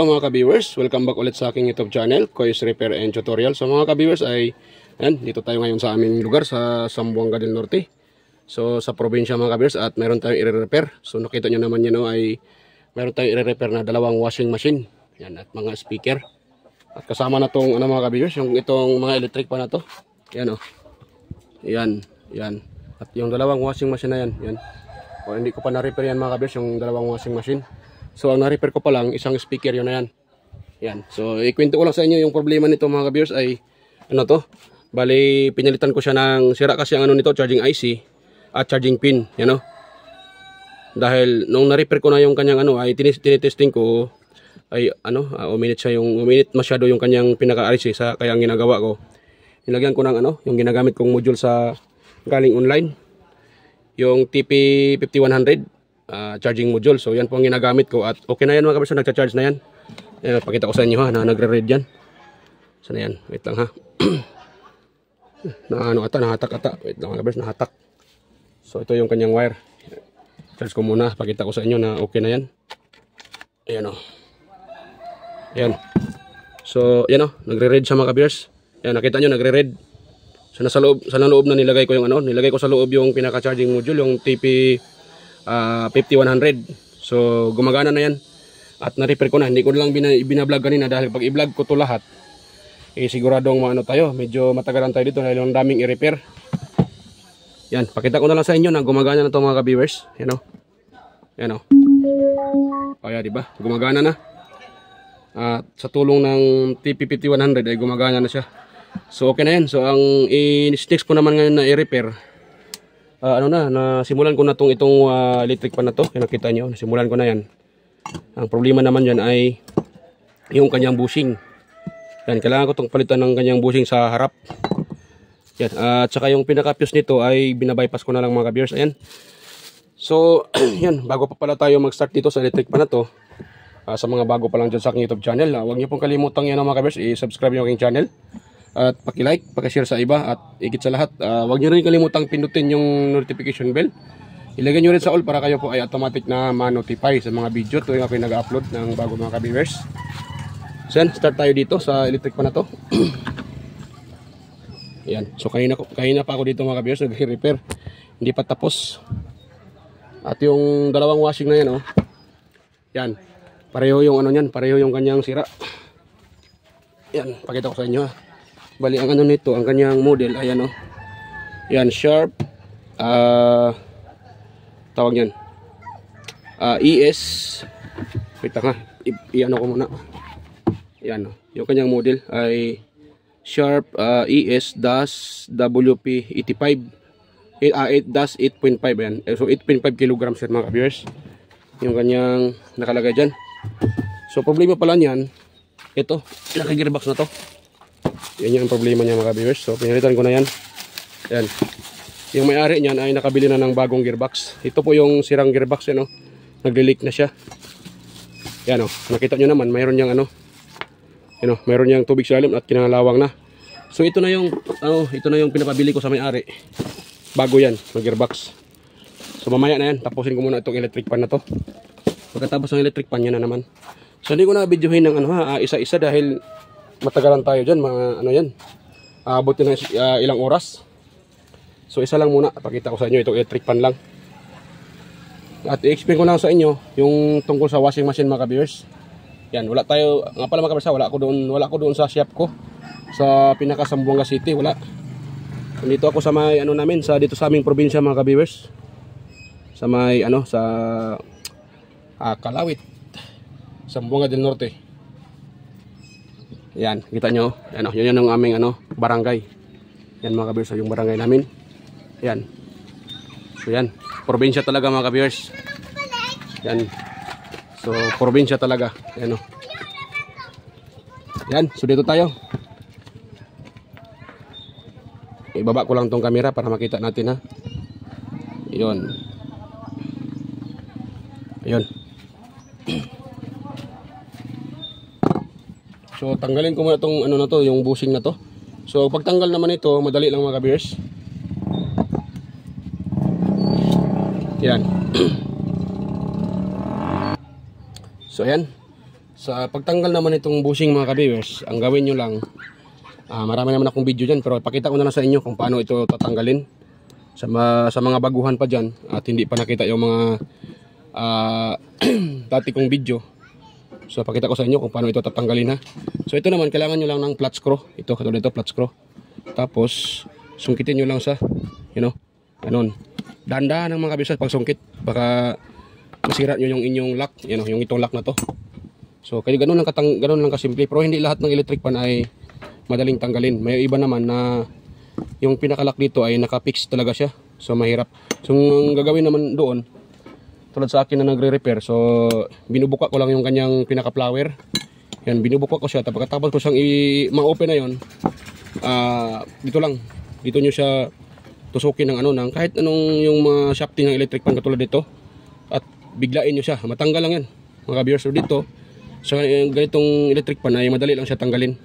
Hello mga ka-viewers, welcome back ulit sa aking YouTube channel, Koy's Repair and Tutorial. So mga ka-viewers ay, dito tayo ngayon sa aming lugar sa Zamboanga del Norte. So sa probinsya mga ka-viewers at meron tayong i-repair. So nakita nyo naman yan ay meron tayong i-repair na dalawang washing machine. Yan, at mga speaker. At kasama na tong mga ka-viewers, yung itong mga electric pa na to. Yan o. Yan. At yung dalawang washing machine na yan. O hindi ko pa na-repair yan mga ka-viewers, yung dalawang washing machine. So ang na-repair ko pa lang isang speaker, yun na yan. So ikwento ko lang sa inyo yung problema nito mga ka-viewers ay ano to. Bali pinalitan ko siya ng sira kasi ang ano nito, charging IC at charging pin, yan o. Dahil nung na-repair ko na yung kanyang ano ay tinitesting ko ay uminit masyado yung kanyang pinaka-IC sa kaya ang ginagawa ko. Nilagyan ko ng yung ginagamit kong module sa galing online. Yung TP5100 charging module. So yan po ang ginagamit ko at okay na yan mga kabisa, nagcha-charge na yan. Ayan, pakita ko sa inyo na nagre-read yan. Sana yan, wait lang ha. Nahatak ata. Wait lang mga kabisa, nahatak. So ito yung kanyang wire. Charge ko muna, pakita ko sa inyo na okay na yan. Ayan o. Ayan. So yan o, nagre-read siya mga kabisa. Ayan, nakita nyo nagre-read. So nasa loob na nilagay ko yung nilagay ko sa loob yung pinaka-charging module, yung TP 5100. So gumagana na yan at na-repair ko na. Hindi ko lang binablog kanina dahil pag i-vlog ko to lahat siguradong tayo, medyo matagalan tayo dito dahil ang daming i-repair. Yan, pakita ko na lang sa inyo na gumagana na to mga ka-viewers. Yan o. Kaya diba, gumagana na. At sa tulong ng TP5100 ay gumagana na siya. So okay na yan. So ang i-sticks ko naman ngayon na i-repair, simulan ko na itong electric pan na to. Yan, nakita nyo, simulan ko na yan. Ang problema naman dyan ay yung kanyang bushing. Yan, kailangan ko itong palitan ng kanyang bushing sa harap. Yan, at saka yung pinaka-fuse nito ay binabypass ko na lang mga ka-viewers. Ayan. So, yan, bago pa pala tayo mag-start dito sa electric pan na to, sa mga bago pa lang dyan sa aking YouTube channel, huwag nyo pong kalimutang yan mga ka-viewers, i-subscribe yung aking channel. At paki-like, paki-share sa iba at higit sa lahat, huwag niyo rin kalimutang pindutin yung notification bell. Ilagay niyo rin sa all para kayo po ay automatic na ma-notify sa mga video tuwing ako nag-upload ng bago mga ka-viewers. So yan, start tayo dito sa electric pan na to. Yan. So kanina pa ako dito mga ka-viewers nag-repair. Hindi pa tapos. At yung dalawang washing na yan yan. Pareho yung pareho yung kanyang sira. Yan, pakita ko sa inyo Bali ang nito, ang kanyang model ay yan, Sharp tawag yan ES, wait lang ha, ko muna. Yan yung kanyang model ay Sharp ES-WP85 8-8.5 yan. So 8.5 kilograms yan mga ka-viewers yung kanyang nakalagay dyan. So problema pala niyan, ito, naka-gearbox na to. Yan yung problema niya mga ka-viewers. So pinalitan ko na yan. Yan. Yung may-ari niyan ay nakabili na ng bagong gearbox. Ito po yung sirang gearbox nagli-leak na siya. Yan nakita nyo naman, mayroon niyang mayroon niyang tubig sa ilalim at kinalawang na. So ito na yung pinapabili ko sa may-ari. Bago yan, ng gearbox. So mamaya na yan, tapusin ko muna itong electric pan na to. Pagkatapos ng electric pan yan na naman. So hindi ko na videohin ng isa-isa dahil matagalan tayo dyan, mga yan. Abutin ng ilang oras. So isa lang muna, pakita ko sa inyo itong electric pan lang. At i-explain ko lang sa inyo yung tungkol sa washing machine mga ka-viewers. Yan, wala tayo, nga pala mga ka-viewers, wala ako doon sa shop ko. Sa pinaka Zamboanga City, wala. Dito ako sa may namin, dito sa aming probinsya mga ka-viewers. Sa may sa Kalawit, Zamboanga del Norte. Yan, kita nyo. Yan ang aming barangay. Yan mga ka-viewers, yung barangay namin. Yan. So yan, probinsya talaga mga ka-viewers. Yan. So probinsya talaga. Yan Yan, so dito tayo. Ibaba ko lang tong camera para makita natin ha. Yun. Ayun. So tanggalin ko muna itong yung bushing na to. So pagtanggal naman ito, madali lang mga ka-viewers. Yan. So ayan. Sa pagtanggal naman itong bushing mga ka-viewers, ang gawin nyo lang, marami naman akong video dyan, pero ipakita ko na lang sa inyo kung paano ito tatanggalin. Sa mga baguhan pa dyan at hindi pa nakita yung mga dati kong video. So pakita ko sa inyo kung paano ito tatanggalin ha. So ito naman, kailangan nyo lang ng flat screw. Ito, katulad ito, flat screw. Tapos, sungkitin nyo lang sa, ganun. Dahan-dahan ng mga kabisa pag sungkit. Baka masira nyo yung inyong lock, yung itong lock na to. So kaya ganun lang kasimple. Pero hindi lahat ng electric pan ay madaling tanggalin. May iba naman na yung pinakalock dito ay naka-fix talaga siya. So mahirap. So ang gagawin naman doon, tulad sa akin na nagre-repair, so binubuka ko lang yung kanyang pinaka-flower. Yan, binubuka ko siya. Tapos ko siyang ma-open na yon. Dito nyo siya tusukin ng kahit anong yung mga shafting ng electric pan katulad dito. At biglain nyo siya. Matanggal lang yan mga viewers. So dito, so ganitong electric pan ay madali lang siya tanggalin.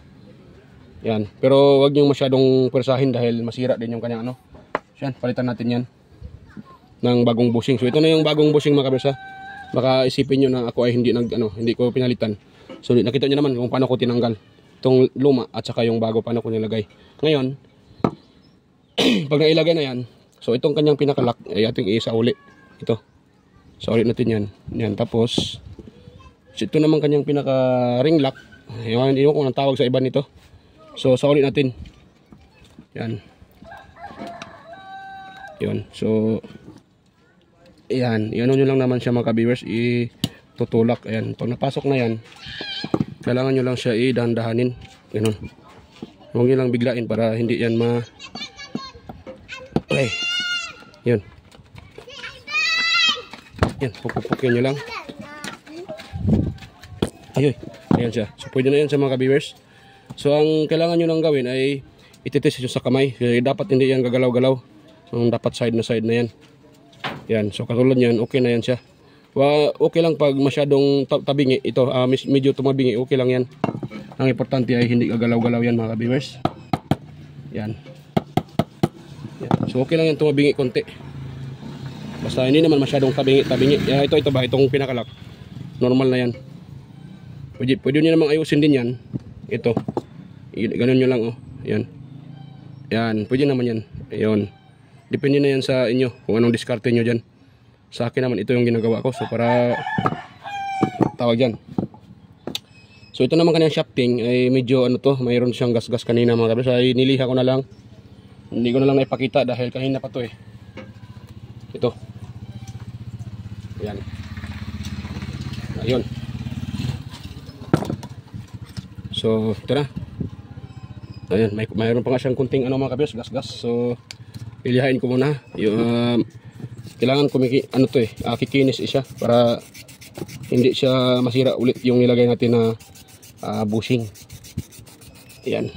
Yan. Pero wag niyo masyadong pwersahin dahil masira din yung kanyang Yan, palitan natin yan ng bagong bushing. So ito na yung bagong bushing mga kabirsa. Baka isipin niyo na ako ay hindi ko pinalitan. So nakita niyo naman kung paano ko tinanggal itong luma at saka yung bago paano ko nilagay. Ngayon, pag nailagay na yan, so itong kanyang pinakalock ay ating isauli. Ito. Sauli natin yan. Yan, tapos ito naman kanyang pinaka ring lock. Hindi ko kung anong tawag sa iba nito. So sauli natin. Yan. Yun. So ayan, nyo lang naman siya mga ka-viewers, itutulak. Ayan, pag napasok na yan, kailangan nyo lang siya dahan-dahanin. Ganun. Huwag nyo lang biglain para hindi yan okay. Yun. Yan, pupupukin nyo lang. Ayoy, ayan siya. So pwede na yan sa mga ka-viewers. So ang kailangan nyo lang gawin ay ititis nyo sa kamay. Kasi dapat hindi yan gagalaw-galaw. So dapat side na yan. Yan, so katulad yan, okay na yan siya. Okay lang pag masyadong tabingi. Ito, medyo tumabingi, okay lang yan. Ang importante ay hindi gagalaw-galaw yan mga ka-viewers. Yan. So okay lang yan tumabingi konti. Basta hindi naman masyadong tabingi. Ito ba, itong pinakalock. Normal na yan. Pwede nyo namang ayusin din yan. Ito. Ganun nyo lang Yan. Yan, pwede naman yan. Ayun. Depende na yan sa inyo kung anong diskarte nyo dyan. Sa akin naman ito yung ginagawa ko. So para tawag dyan. So ito naman kanyang shafting ay medyo mayroon siyang gas-gas kanina mga kabis. Ay niliha ko na lang. Hindi ko na lang naipakita dahil kanina pa to Ito. Ayan. Ayun. So ito na. Ayan, mayroon pa nga siyang kunting mga kabis, gas-gas. So pilihain ko muna. Kailangan kikinis siya para hindi siya masira ulit yung nilagay natin na bushing. Ayan.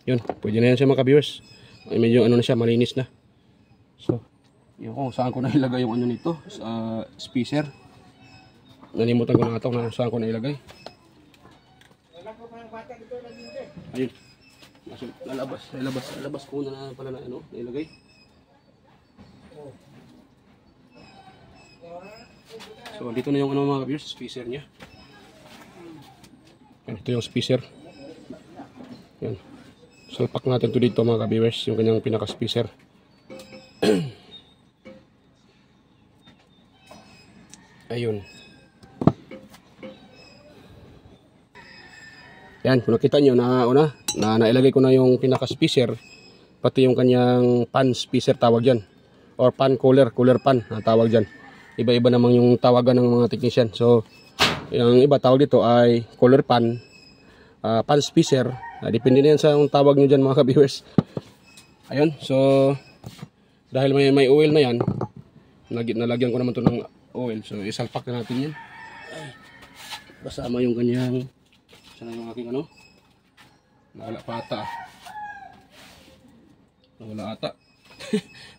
Yun, pwede na yan siya mga ka-viewers. Medyo na siya, malinis na. So, yun kung saan ko na ilagay yung nito, sa spacer. Nalimutan ko na ito kung saan ko na ilagay. Ayun. Lalabas ko na pala na ilagay. So, dito na yung mga ka-viewers, spacer niya. Yan, ito yung spacer. Yan. Salpak natin ito dito mga ka-viewers, yung kanyang pinaka-spacer. Ayun. Yan, kung nakita nyo na nailagay ko na yung pinaka-spacer, pati yung kanyang pan spacer tawag dyan. Or pan cooler pan tawag dyan. Iba-iba namang yung tawagan ng mga technician. So, yung iba tawag dito ay cooler pan, pan spacer. Depende na yan sa tawag nyo dyan mga ka-viewers. Ayun, so dahil may oil na yan, nalagyan ko naman to ng oil. So isalpak na natin yan. Ay, kasama yung kanyang, sana yung aking nawala pa ata. Nawala ata.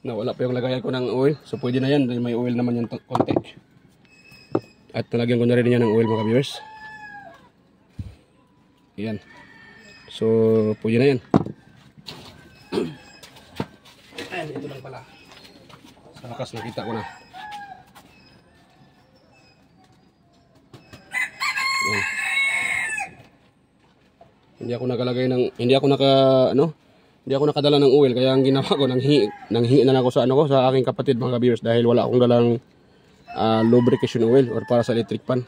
Nawala pa yung lagayan ko ng oil. So pwede na yan dahil may oil naman yan konti. At nalagyan ko na rin yan ng oil mga ka-viewers. Ayan. So, pwede na yan. Ayan, ito lang pala. Sa lakas nakita ko na. Ayan. Hindi ako nakadala ng oil, kaya ang ginawa ko, nanghingi na lang ako sa aking kapatid mga viewers, dahil wala akong dalang lubrication oil or para sa electric pan.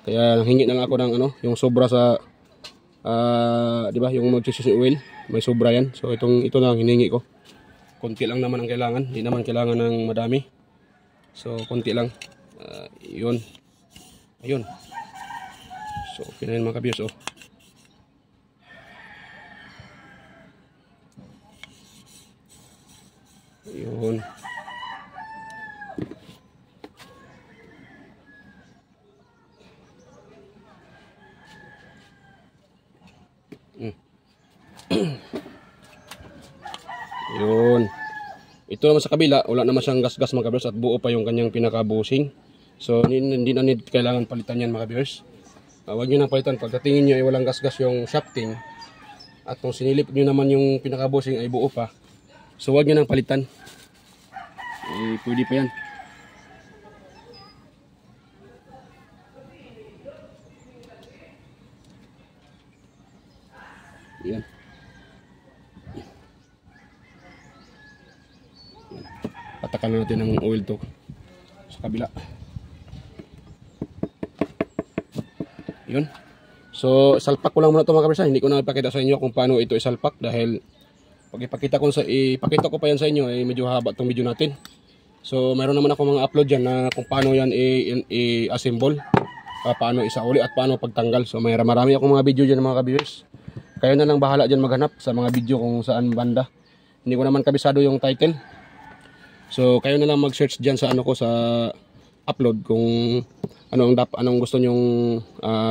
Kaya nanghingi na lang ako ng yung sobra sa di ba, yung magsisis oil, may sobra yan. So ito lang hiningi ko. Konti lang naman ang kailangan, hindi naman kailangan ng madami. So konti lang. Yun. Ayun. So okay na yun mga ka-viewers, oh. Yun. Yun. Ito naman sa kabila, wala naman siyang gas-gas mga ka-viewers, at buo pa yung kanyang pinaka-bushing. So hindi na need kailangan palitan yan mga ka-viewers. Huwag nyo na palitan. Pagdatingin nyo ay walang gas-gas yung shafting, at kung sinilip nyo naman yung pinaka-bushing ay buo pa, so huwag nyo nang palitan. Pwede pa yan. Yan. Patakan natin ng oil to sa kabila. Yun. So salpak ko lang muna ito mga kabersa. Hindi ko na ipakita sa inyo kung paano ito isalpak, dahil pag ipakita ko pa yan sa inyo ay medyo haba itong video natin. So mayroon naman ako mga upload dyan na kung paano yan i-assemble, paano isauli at paano pagtanggal. So marami akong mga video dyan mga ka-viewers. Kayo na lang bahala dyan maghanap sa mga video kung saan banda. Hindi ko naman kabisado yung title. So kayo na lang mag-search dyan sa sa upload kung anong gusto nyong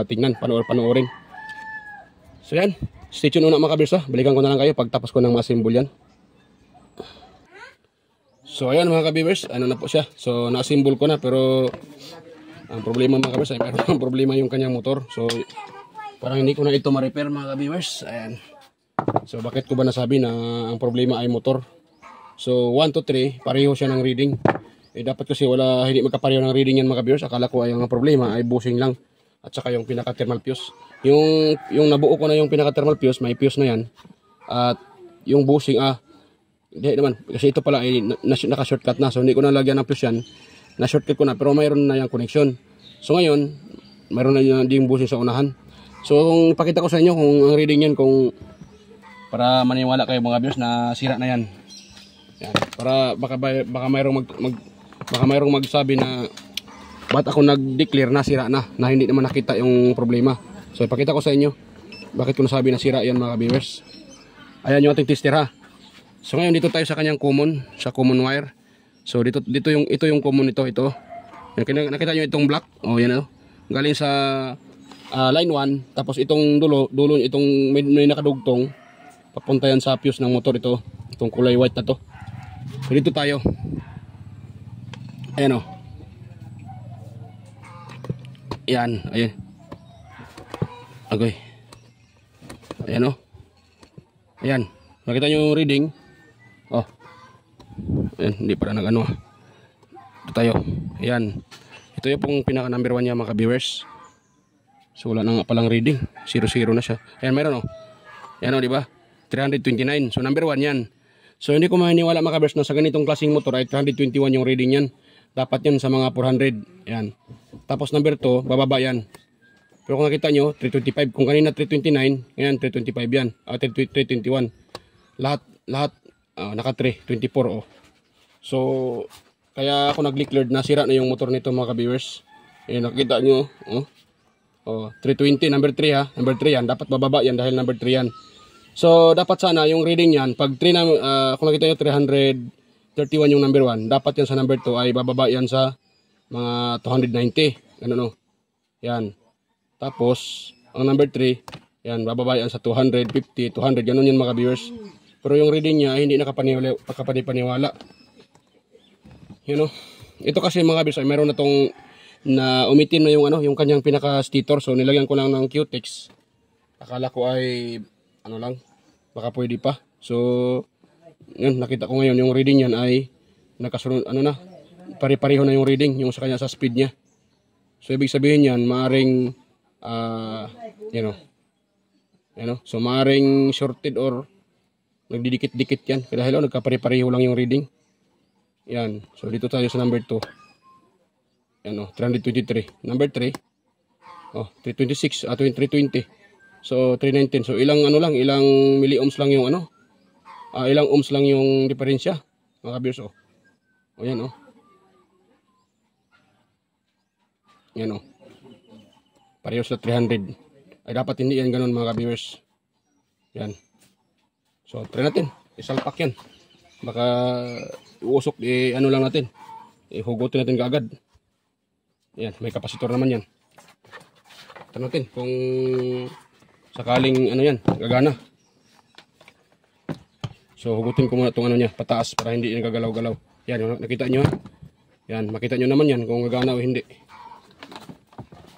tingnan, panoorin. So yan, stay tuned na mga ka-viewers, ha. Balikan ko na lang kayo pagtapos ko ng ma-assemble yan. So ayan mga ka-viewers, na po siya. So na-assemble ko na, pero ang problema mga ka-viewers ay mayroon problema yung kanyang motor. So parang hindi ko na ito ma-repair mga ka-viewers. Ayan. So bakit ko ba nasabi na ang problema ay motor? So 1 to 3 pareho siya ng reading. Dapat kasi hindi magkapareho ng reading yan mga ka-viewers. Akala ko ay ang problema ay bushing lang at saka yung pinaka thermal fuse. Yung nabuo ko na yung pinaka thermal fuse, may fuse na yan. At yung bushing hindi naman, kasi ito pala ay naka-shortcut na. So hindi ko na lagyan ng fuse yan. Na-shortcut ko na, pero mayroon na yung connection. So ngayon, mayroon na yung bushing sa unahan. So kung ipakita ko sa inyo kung ang reading yan, para maniwala kayo mga viewers na sira na yan. Yan. Para baka mayroong magsabi na ba't ako nag-declare na sira na hindi naman nakita yung problema. So ipakita ko sa inyo bakit ko nasabi na sira yan mga viewers. Ayan yung ating tester, ha. So ngayon dito tayo sa kanyang common wire. So ito yung common ito. Nakita nyo itong black? Oh, yan galing sa line 1, tapos itong dulo itong may nakadugtong papunta yan sa fuse ng motor itong kulay white na to. So dito tayo. Ayan Ayan. Okay. Ayan Ayan. Nakita nyo yung reading? Oh. Ayan, hindi para nag-ano. Ito tayo. Ayan. Ito yung pong pinaka number 1 niya mga viewers. So wala na nga palang reading. 0-0 na siya. Ayan, meron Ayan di ba? 329. So number 1 yan. So hindi ko maniniwala mga viewers na sa ganitong klaseng motor ay 321 yung reading yan. Dapat yan sa mga 400. Ayan. Tapos number 2, bababa yan. Pero kung nakita nyo, 325. Kung kanina 329, ngayon 325 yan. 321. Lahat naka 324 So kaya ako nag-declared na sira na yung motor nito mga ka-viewers. Nakita nyo 320 number 3 ha. Number 3 yan, dapat bababa yan dahil number 3 yan. So dapat sana yung reading yan pag kung nakita nyo 331 yung number 1, dapat yan sa number 2 ay bababa yan sa mga 290. Ganun Yan. Tapos ang number 3 yan, bababa yan sa 250, 200, ganun yan mga viewers. Pero yung reading niya ay hindi nakapaniwala. Ito kasi mga viewers ay meron na tong na umitin na yung yung kanyang pinaka stator. So nilagyan ko lang ng Q-Tex Akala ko ay ano lang, baka pwede pa. So yun, nakita ko ngayon yung reading niyan ay nakasunod, ano na, pare-pareho na yung reading yung sa kanya sa speed niya. So ibig sabihin yan, maaring so maaring shorted or nagdidikit-dikit yan. Kaya dahil nagkapare-pareho lang yung reading. Yan. So dito tayo sa number 2. Yan 323. Number 3. 326 at 320. So 319. So ilang ilang milliohms lang yung ilang ohms lang yung diferensya. Mga ka-viewers yan Yan Pareho sa 300. Ay dapat hindi yan ganun mga ka-viewers. Yan. So try natin. Isalpak yan. Baka uusok lang natin. Hugutin natin kaagad. Yan, may kapasitor naman yan. Try natin kung sakaling gagana. So hugutin ko muna itong niya, pataas para hindi yan gagalaw-galaw. Yan, nakita nyo ha. Yan, makita nyo naman yan kung gagana o hindi.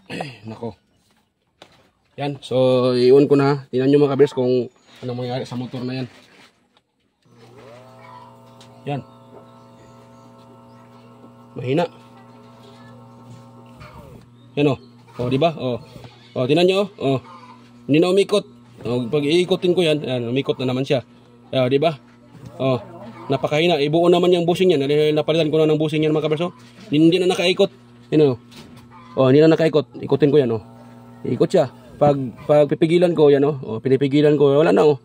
Ay, nako. Yan, so i-on ko na. Tingnan nyo mga kabers kung anong mangyayari sa motor na yan. Yan. Mahina. Yan diba? Tingnan nyo hindi na umikot. Pag iikotin ko yan, umikot na naman siya. Diba? Napakahina. Ibuo naman yung busing yan. Napalitan ko na ng busing yan mga kabers. Hindi na nakaikot. Hindi na nakaikot. Ikutin ko yan Ikot siya. Pag pipigilan ko yan pinipigilan ko, wala na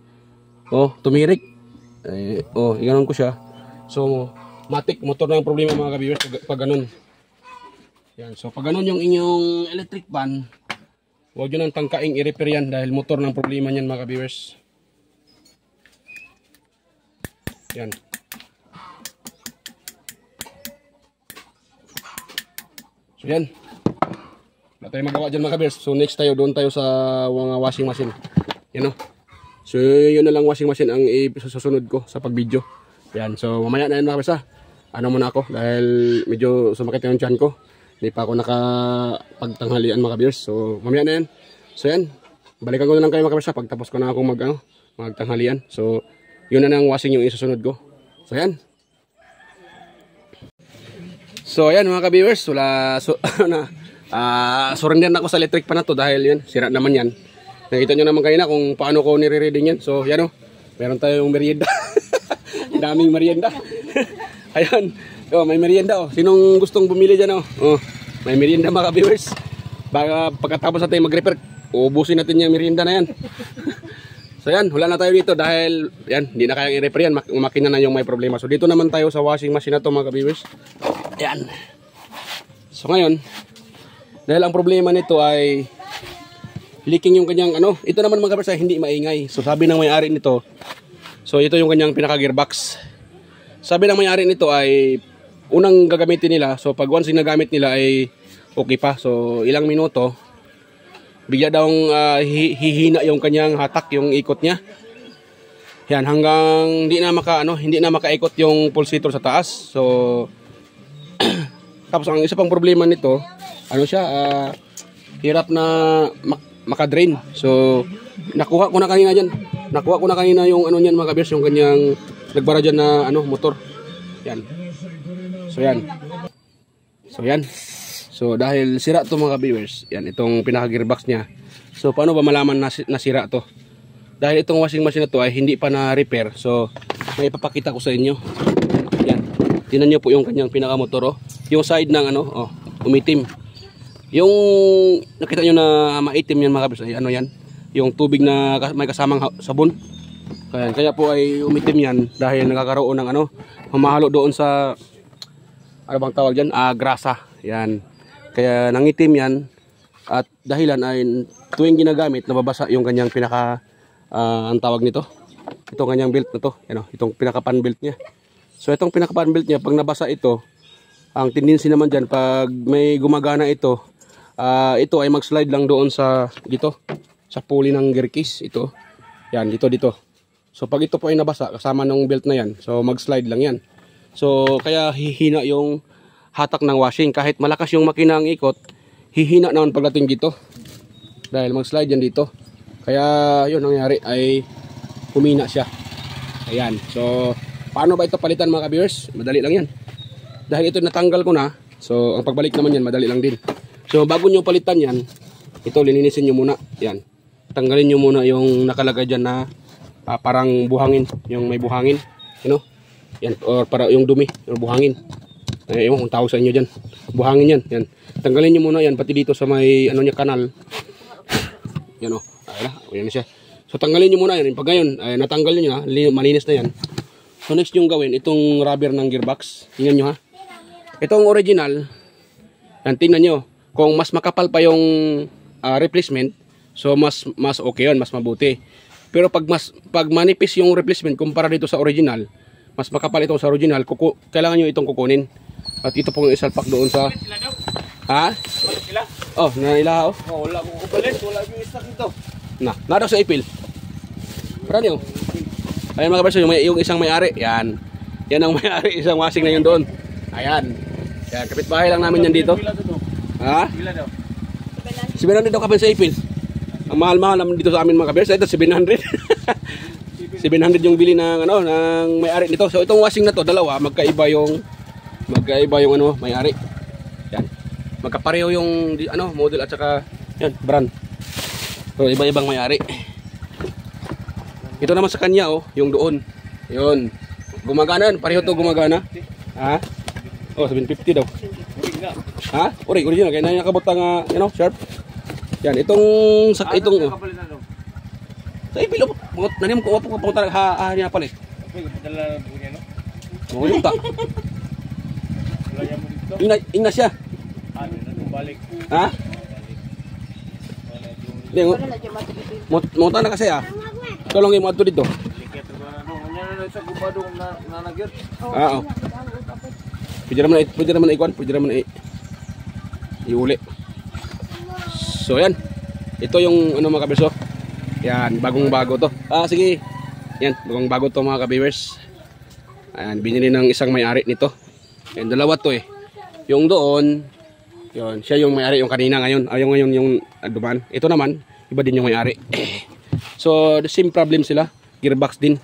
tumirik. Iganon ko siya. So matik motor na ang problema mga ka-viewers pag ganun. Yan, so pag ganun yung inyong electric fan, huwag nyo nang tangkaing i-repair yan dahil motor ng problema niyan mga ka-viewers. Yan. So yan. Wala tayo magawa dyan mga ka-viewers. So next doon tayo sa mga washing machine. Yan So yun na lang washing machine ang isusunod ko sa pag-video. Yan. So mamaya na yan mga ka-viewers muna ako dahil medyo sumakit yung tiyan ko. Hindi pa ako nakapagtanghalian mga ka-viewers. So mamaya na yan. So yan. Balikan ko na lang kayo mga ka-viewers pagtapos ko na ako magtanghalian. So yun na lang washing yung isusunod ko. So yan. So ayan mga ka-viewers. Surrender na ako sa electric pan na to dahil yan, sira naman yan. Nakita nyo naman kanina kung paano ko nire-reading yan. So yan meron tayong merienda. Daming merienda. Ayan, may merienda Sinong gustong bumili dyan may merienda mga ka-viewers. Baka pagkatapos natin mag-repair, ubusin natin yung merienda na yan. So yan, wala na tayo dito dahil yan, hindi na kayang i-repair yan. Makina na yung may problema. So dito naman tayo sa washing machine na to mga ka-viewers. Ayan. So ngayon, dahil ang problema nito ay leaking yung kanyang ito naman mga ka-viewers ay hindi maingay. So sabi ng may-ari nito, so ito yung kanyang pinaka-gearbox. Sabi ng may-ari nito ay unang gagamitin nila. So pag once nagamit nila ay okay pa. So ilang minuto bigla daw hihina yung kanyang hatak, yung ikot niya. Yan hanggang hindi na makaikot yung pulsator sa taas. So tapos ang isa pang problema nito, hirap na makadrain. So nakuha ko na kanina diyan. Nakuha ko na kanina yung niyan mga ka-viewers, yung kanyang nagbara dyan na motor. Yan. So yan. So dahil sira to mga ka-viewers, yan itong pinaka-gearbox niya. So paano ba malaman na sira to? Dahil itong washing machine na to ay hindi pa na-repair. So may ipapakita ko sa inyo. Yan. Tingnan niyo po yung kanyang pinaka-motor Yung side ng umitim. Yung nakita niyo na maitim yan mga ka-viewers, ay yan? Yung tubig na may kasamang sabon. Kaya po ay umitim yan dahil nakakaroon ng humahalo doon sa bang tawag dyan? Grasa. Yan. Kaya nangitim yan at dahilan ay tuwing ginagamit nababasa yung kanyang ang tawag nito. Itong kanyang belt na to. Itong pinaka-pan belt niya. So itong pinaka-pan belt niya pag nabasa ito, ang tendency naman dyan pag may gumagana ito, ito ay mag-slide lang doon sa pulley ng gear case. Ito. Yan, dito. So pag ito po ay nabasa kasama ng belt na yan, so mag-slide lang yan. So kaya hihina yung hatak ng washing. Kahit malakas yung makina ang ikot, hihina naman pagdating dito. Dahil mag-slide yan dito. Kaya yun nangyari ay humina siya. Ayan. So paano ba ito palitan mga ka-viewers? Madali lang yan. Dahil ito natanggal ko na, so ang pagbalik naman yan madali lang din. So bago nyo palitan yan, ito linisin nyo muna. Yan. Tanggalin nyo muna yung nakalagay dyan na parang buhangin, yung may buhangin, you know? Yan, or para yung dumi, yung buhangin. Ewan kung tawag sa inyo dyan. Buhangin yan. Yan. Tanggalin nyo muna yan, pati dito sa may ano niya kanal. Yan o. Ayan na siya. So tanggalin nyo muna yan. Pag ngayon, natanggal nyo na, malinis na yan. So next yung gawin, itong rubber ng gearbox. Tingnan nyo ha. Itong original, yan, tingnan nyo. Kung mas makapal pa yung replacement, so mas okay yun, mas mabuti. Pero pag manipis yung replacement kumpara dito sa original, mas makapal ito sa original, kailangan nyo itong kukunin. At ito pong isalpak doon sa... Ha? Oh, nailaha oh. Wala ko kupalit, wala yung stock ito. Na daw sa ipil. Marami oh. Ayan mga kabarso, yung isang may-ari. Yan. Yan ang may-ari, isang washing na yun doon. Ayan. Yan, kapitbahay lang namin yan dito. Ha? 700 daw kapan sa ipil. Ang mahal-mahal naman dito sa amin mga kabarso. Ito 700. 700 yung bili ng ano ng may-ari nito. So itong washing na to, dalawa, magkaiba yung ano, may-ari. Yan. Magkapareho yung ano, model at saka yan, brand. So iba-ibang may-ari. Ito naman sa kanya oh, yung doon. 'Yun. Gumagana, pareho to gumagana. Ha? Oh, 750 daw. Ha? Original kaya na nakabot nga, you know, sharp. Yan, itong sa itong sa ipil mo nanim ko po talaga ha niya palit. Dala po niya no. Mo yung ta. Ina siya. Ano na balik. Ha? Hindi mo ta na kasi ah. Tolong mo adto dito. Sa gubadong nanagir. Oo. Pwede naman ikwan, pwede naman iuli. So yan. Ito yung ano mga kaberso. Yan, bagong bago to. Sige. Yan, bagong bago to mga ka-viewers. Ayan, binili ng isang may-ari nito. Yan, dalawa to eh. Yung doon, yun, siya yung may-ari yung kanina ngayon. Ayaw ngayon yung duman. Ito naman, iba din yung may-ari. So, the same problem sila. Gearbox din.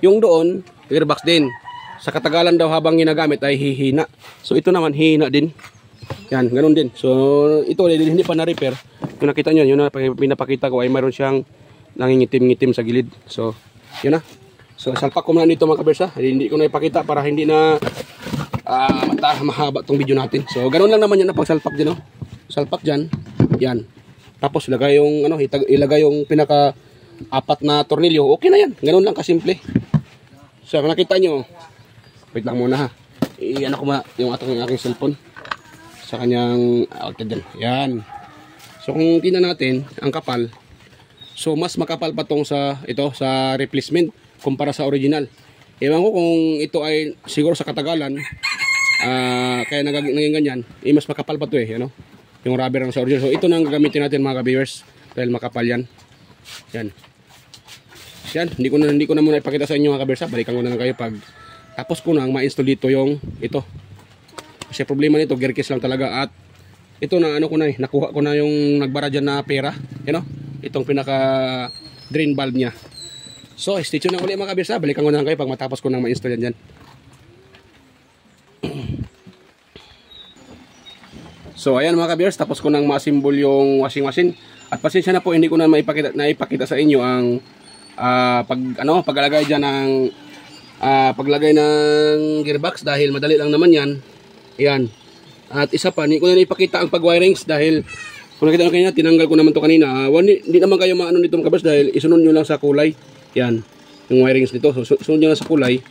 Yung doon, gearbox din. Sa katagalan daw habang ginagamit ay hihina. So, ito naman, hihina din. Yan, ganun din. So, ito hindi pa na-repair. Yung nakita nyo, yun na pinapakita ko ay mayroon siyang nangingitim-ngitim sa gilid. So, yun na. So, salpak ko muna nito mga kabersa. Hindi ko na ipakita para hindi na mahaba tong video natin. So, ganun lang naman yan na pagsalpak din. Oh. Salpak dyan. Yan. Tapos, ilagay yung, ilagay yung pinaka-apat na tornilyo. Okay na yan. Ganun lang kasimple. So, kung nakita nyo, wait lang muna ha. Iyan ako yung aking cellphone sa kanyang outlet dyan. Yan. So kung tingnan natin ang kapal, so mas makapal pa tong sa replacement kumpara sa original. Ewan ko kung ito ay siguro sa katagalan kaya naging ganyan, mas makapal pa to eh, ano? Yung rubber ng sa original. So ito nang gagamitin natin mga ka-viewers dahil makapal yan. Yan. Yan, hindi ko na muna ipakita sa inyo mga ka-viewers. Balikan ko na lang kayo pag tapos ko nang ma-install dito yung ito. Kasi problema nito, gear case lang talaga at ito na ano ko na nakuha ko na yung nagbara dyan na pera, you know? Itong pinaka drain valve niya. So, stay tuned na ulit mga kabirsa. Balikan ko na lang kayo pag matapos ko nang ma-install yan dyan. So, ayan mga kabirsa, tapos ko nang ma-assemble yung washing machine. At pasensya na po, hindi ko na maipakita sa inyo ang paglagay dyan ng paglagay ng gearbox dahil madali lang naman yan. Ayan. At isa pa, hindi ko na ipakita ang pag-wirings dahil kung nakita nyo kanina, tinanggal ko naman to kanina. Hindi naman kayo maano nito mga kabirsa dahil isunod nyo lang sa kulay. Yan, yung wirings nito. So, sunod nyo lang sa kulay.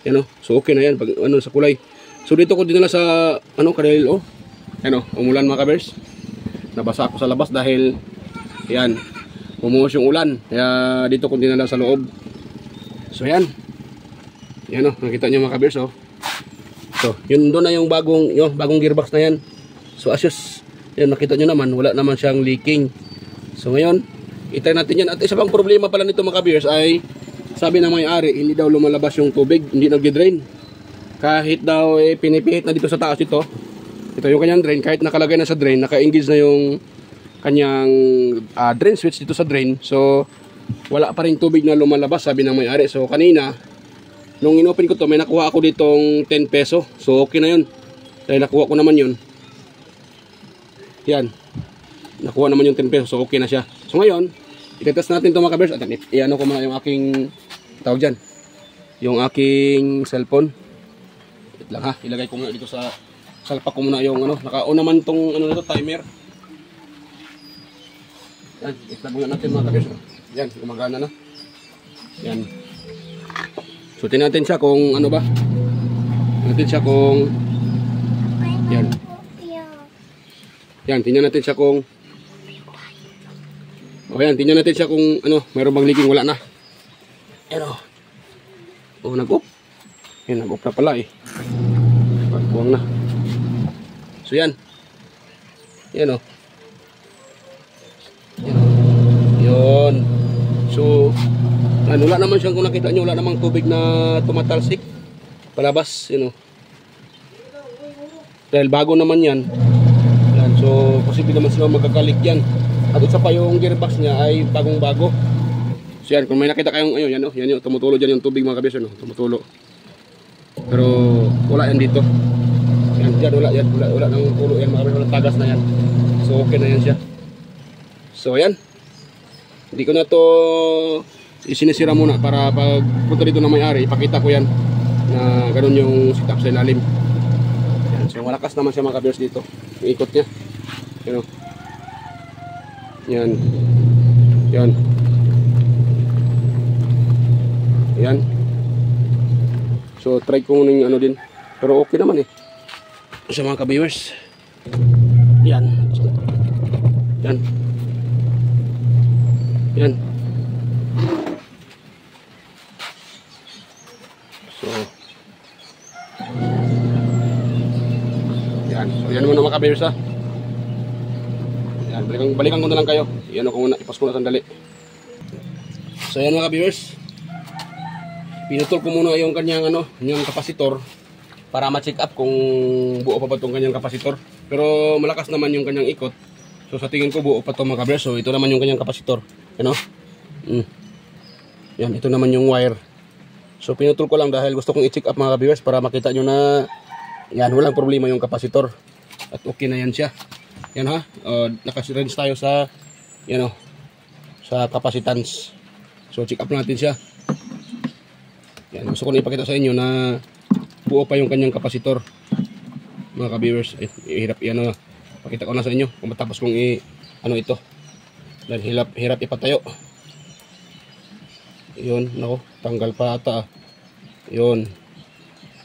Yan o. So, okay na yan. Pag sa kulay. So, dito ko dinala sa, karel o. Yan o, umulan mga kabers. Nabasa ako sa labas dahil, yan, umuwas yung ulan. Kaya, dito ko dinala sa loob. So, yan. Yan o, nakita nyo mga kabers o. So, yun doon na yung bagong gearbox na yan. So, asyos, yan, nakita nyo naman, wala naman siyang leaking. So, ngayon, itry natin yan. At isa pang problema pala nito mga kabers ay, sabi ng may-ari, hindi daw lumalabas yung tubig, hindi nag-drain. Kahit daw pinipihit na dito sa taas ito yung kanyang drain, kahit nakalagay na sa drain, naka-engage na yung kanyang drain switch dito sa drain. So wala pa rin tubig na lumalabas, sabi ng may-ari. So kanina nung inopen ko to, may nakuha ako ditong 10 peso. So okay na yun, dahil nakuha ko naman yun. Yan, nakuha naman yung 10 peso, so okay na siya. So ngayon itetest natin to mga kabers. At iano ko muna yung aking tawag dyan, yung aking cellphone. Wait lang ha, ilagay ko muna dito sa salpak ko muna yung ano, naka-on naman tong ano nito, timer. Yan, itlag muna natin mga kabers. Yan, gumagana na. Yan. So tingnan natin siya kung ano ba. Tingnan natin siya kung yan. Yan, tingnan natin siya kung yan, tingnan natin siya kung ano, mayroon bang leaking. Wala na. Yan o. Oh, nag-off. Yan, nag-off na pala eh. Buwang na. So yan. Yan o. Yan o. Yun. So wala naman siyang, kung nakita nyo, wala namang tubig na tumatalsik palabas, dahil bago naman yan. Yan, so posible naman sila magkakalik yan. At isa pa yung gearbox niya ay bagong bago. So yan, kung may nakita kayong yan yan, tumutulo dyan yung tubig mga kabis, tumutulo. Pero wala yan dito. Yan, dyan wala nang tulo yan mga kabis, wala tagas na yan. So okay na yan siya. So yan, hindi ko na to isinisira muna para pag punta dito na may-ari, ipakita ko yan na ganun yung setup sa ilalim. Yan. So malakas naman siya mga kabers dito, yung ikot niya. Yan. Yan. Yan. So try ko muna yung ano din, pero okay naman eh sa mga kabers. Yan. Yan. Yan. So yan muna mga kabers ha. Yan, balikan ko na lang kayo. Yan ako muna, ipas ko na sandali. So yan mga kabers, pinutol ko muna yung kanyang yung kapasitor para ma-check up kung buo pa ba itong kanyang kapasitor. Pero malakas naman yung kanyang ikot. So sa tingin ko buo pa ito mga kabers. So ito naman yung kanyang kapasitor. Yan, ito naman yung wire. So pinutol ko lang dahil gusto kong i-check up mga kabers para makita nyo na yan, walang problema yung kapasitor. At okay na yan siya. Yan ha, naka-range tayo sa sa capacitance. So check up natin siya. Yan, gusto ko na ipakita sa inyo na buo pa yung kanyang kapasitor mga ka-viewers. Hirap pakita ko na sa inyo kung matapos kong ito dahil hirap ipatayo. Yun, nako, tanggal pa ata. Yun,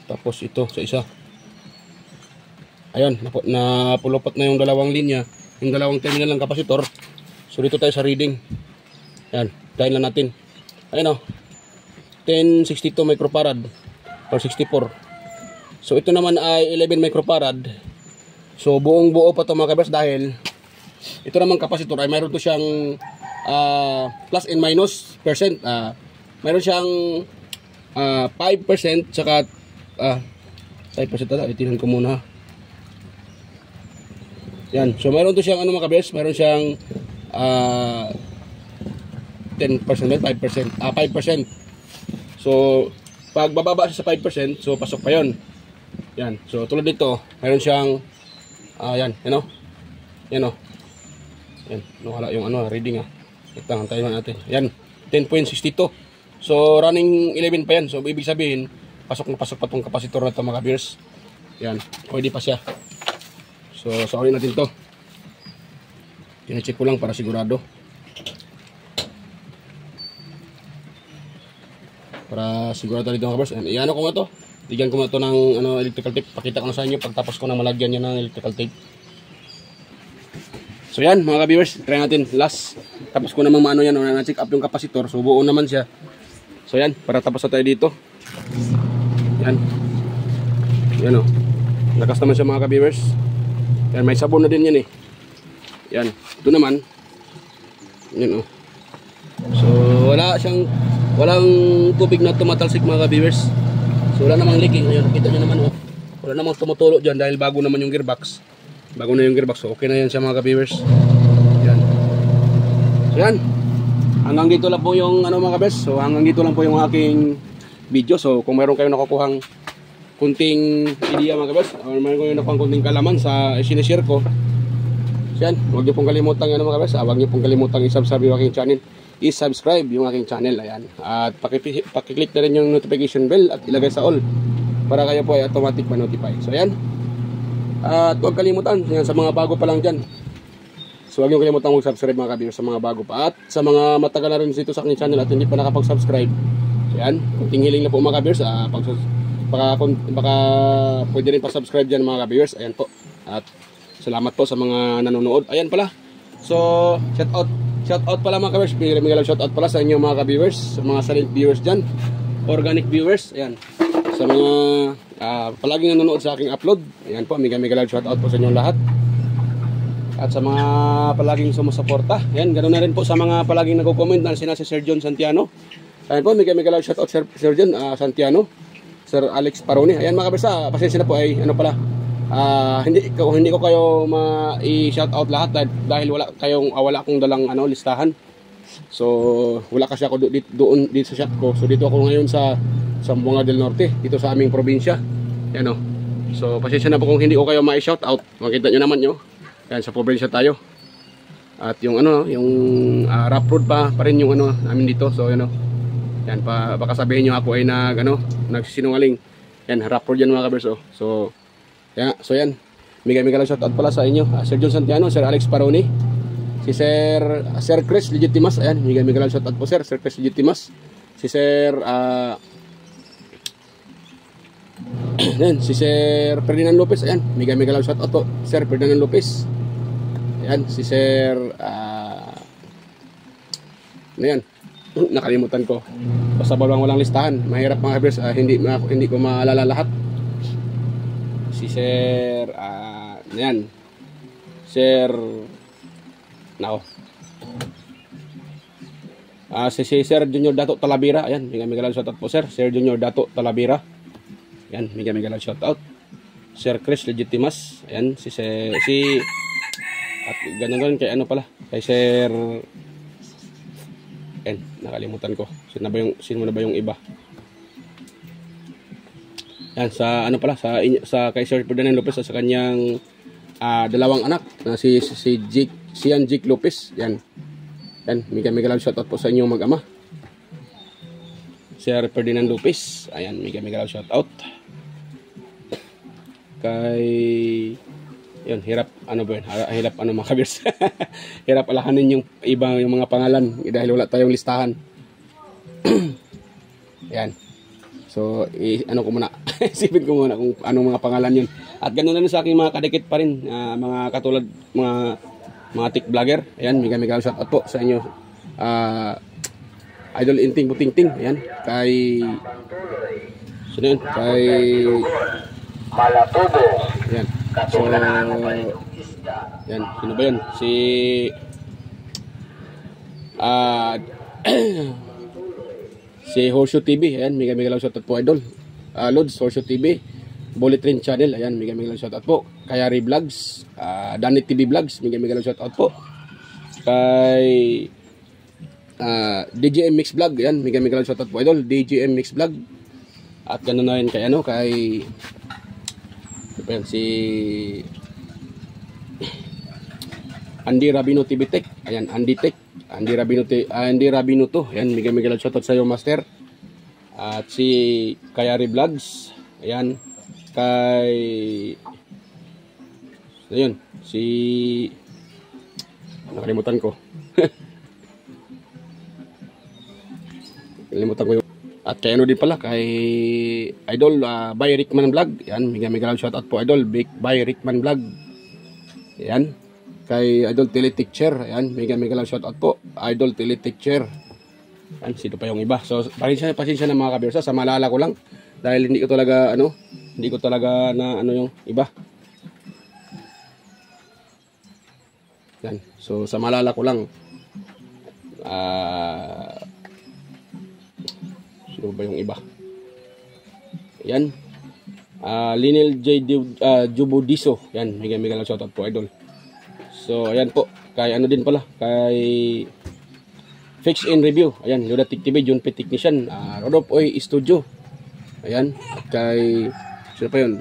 tapos ito sa isa. Ayan, napulupot na yung dalawang linya, yung dalawang terminal ng kapasitor. So dito tayo sa reading. Ayan, tayo lang natin. Ayan 1062 microfarad or 64. So ito naman ay 11 microfarad. So buong buo pa ito mga kabers dahil ito naman kapasitor ay mayroon to siyang plus and minus percent. Mayroon siyang 5% saka 5% ata, itinan ko muna. Yan, so mayroon to siyang mga kabers, mayroon siyang 10%, 5%, 5%. So pag bababa siya sa 5%, so pasok pa yon. Yan, so tulad dito, mayroon siyang yan, yan, wala yung reading ito, antayin natin. Yan, 10.62. So running 11 pa yan. So ibig sabihin, pasok na pasok pa tong kapasitor na ito mga kabers. Yan, pwede pa siya. So sorry natin to. Tine-check ko lang para sigurado. Para sigurado dito mga kabers. Iyan ko nga to. Bigyan ko nga to ng electrical tape. Pakita ko na sa inyo pagtapos ko na malagyan niya ng electrical tape. So yan mga ka-viewers, try natin last. Tapos ko namang yan, na-check up yung kapasitor. So buo naman siya. So yan, para tapos na tayo dito. Yan. Yan lakas naman siya mga ka-viewers. Yan, may sabon na din yan eh. Yan, ito naman. Yan So walang tubig na tumatalsik mga ka-viewers. So wala namang leaking. Ayun, kita nyo naman wala namang tumutulo dyan dahil bago naman yung gearbox. Bago na yung gearbox, so okay na yan siya mga ka-viewers. Yan. Ayan. Hanggang dito lang po yung ano mga kabers. So hanggang dito lang po yung aking video. So kung mayroon kayong nakukuhang kunting idea mga kabers, o mayroon kayong nakukuhang kunting kalaman sa sinishare ko, so yan, huwag niyo pong kalimutan ano mga kabers, huwag niyo pong kalimutan i-subscribe yung aking channel. I-subscribe yung aking channel. Ayan. At pakiclick na rin yung notification bell at ilagay sa all para kayo po ay automatic ma-notify. So ayan. At huwag kalimutan yan, sa mga bago pa lang dyan. So huwag niyo kalimutan mag-subscribe mga kabir sa mga bago pa. At sa mga matagal na rin dito sa aking channel at hindi pa nakapag-subscribe, so yan, kunting hiling na po mga kabir, baka pwede rin pa-subscribe dyan mga kabir. Ayan po. At salamat po sa mga nanonood. Ayan pala. So shout out pala mga kabir. May shout out pala sa inyo mga ka-viewers, sa mga silent viewers dyan, organic viewers. Ayan. Sa mga palaging nanonood sa aking upload. Ayan po, mega shout out po sa inyo lahat. At sa mga palaging sumusuporta, yan, ganoon na rin po sa mga palaging nagko-comment na si Sir John Santiano. Ayan po, mega shout out Sir John Santiano, Sir Alex Paroni. Ayan mga kabisa, pasensya na po ay ano pala, hindi ko kayo ma-shout out lahat dahil wala akong dalang listahan. So wala kasi ako doon dito sa shop ko. So dito ako ngayon sa Zamboanga del Norte, dito sa aming probinsya. Yan o. So pasensya na po kung hindi ko kayo ma-shout out. Makita nyo naman nyo. Yan, sa probinsya tayo. At yung yung rough road pa rin yung namin dito. So yan o. Yan, baka sabihin nyo ako ay nagsisinungaling. Yan, rough road yan mga kabers. So yan. Mega lang shout out pala sa inyo. Sir John Santiano, Sir Alex Paroni, si Sir Chris Legitimas. Ayan, mega lang shout out po Sir Chris Legitimas. Si Sir yan, si Sir Ferdinand Lopez. Ayan, mega lang shout out po Sir Ferdinand Lopez. Ayan, si Sir yan, nakalimutan ko. Basta walang listahan. Mahirap mga kabers, hindi ko maalala lahat. Si Sir yan, Sir si Sir Junior Dato Talavera. Ayan, mega lang shout out po Sir Junior Dato Talavera. Ayan, mega lang shout out Sir Chris Legitimas. Ayan, at ganun kay kay Sir, ayan, nakalimutan ko. Sino na ba yung iba? Yan, sa kay Sir Ferdinand Lopez at sa kanyang dalawang anak na si Jake Lopez. Yan, mega lang shout out po sa inyong mag-ama, Sir Ferdinand Lopez. Ayan, mega lang shout out kay yun, hirap mga kabers. Hirap alahanin yung mga pangalan dahil wala tayong listahan. Yan. So, ko muna. Isipin ko muna kung anong mga pangalan yun. At ganoon na rin sa aking mga kadikit pa rin, mga katulad, mga tech vlogger. Ayan, mega shout out po sa inyo. Idol Inting Butingting. Ayan, kay Malatubo. Ayan. So, yan, sino ba yun? Si Horseshoe TV. Ayan, mega lang shout out po idol. Lods Horseshoe TV, Bullet Train Channel. Ayan, mega lang shout out po. Kayari Vlogs, Danit TV Vlogs, mega lang shout out po. Kay DJM Mix Vlog. Ayan, mega lang shout out po idol. DJM Mix Vlog. At ganoon na rin kay ayan, si Andy Rabino TV Tech. Ayan, Andy Rabino to. Ayan, mega lang shoutout sa iyo master. At si Kayari Vlogs. Ayan, ayun, nakalimutan ko. Nakalimutan ko yung. At kay din pala, kay Idol by Rickman Vlog. Yan, mega lang shoutout po Idol by Rickman Vlog. Yan, kay Idol Teletecture. Yan, mega lang shoutout po Idol Teletecture. Yan, sino pa yung iba. So pasensya na mga kabirsa, sa malala ko lang dahil hindi ko talaga na yung iba. Yan, so sa malala ko lang. Sino ba yung iba? Yan. Linel J. Jubudiso. Yan, mega lang shoutout po idol. So ayan po, kay din pala, kay Fix in Review. Ayan, Ludatic TV, John P. Technician. Rodolph Oy Studio. Ayan, at kay, sino pa yun?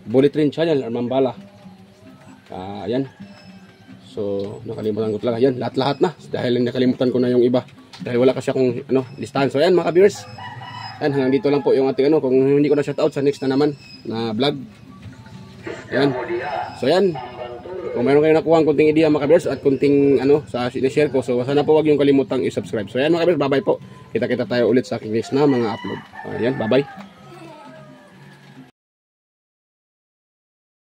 Bullet Train Channel, Armambala. Ayan. So, nakalimutan ko talaga. Ayan, lahat-lahat na. Dahil nakalimutan ko na yung iba. Dahil wala kasi akong listahan. So, ayan mga ka-viewers. Ayan, hanggang dito lang po yung ating kung hindi ko na shoutout sa next na naman na vlog. Ayan. So, ayan. Kung mayroon kayo nakuha ang kunting idea mga ka-viewers at kunting sa share ko. So, sana po wag yung kalimutang i-subscribe. So, ayan mga ka-viewers. Bye-bye po. Kita-kita tayo ulit sa aking next na mga upload. Ayan, bye-bye.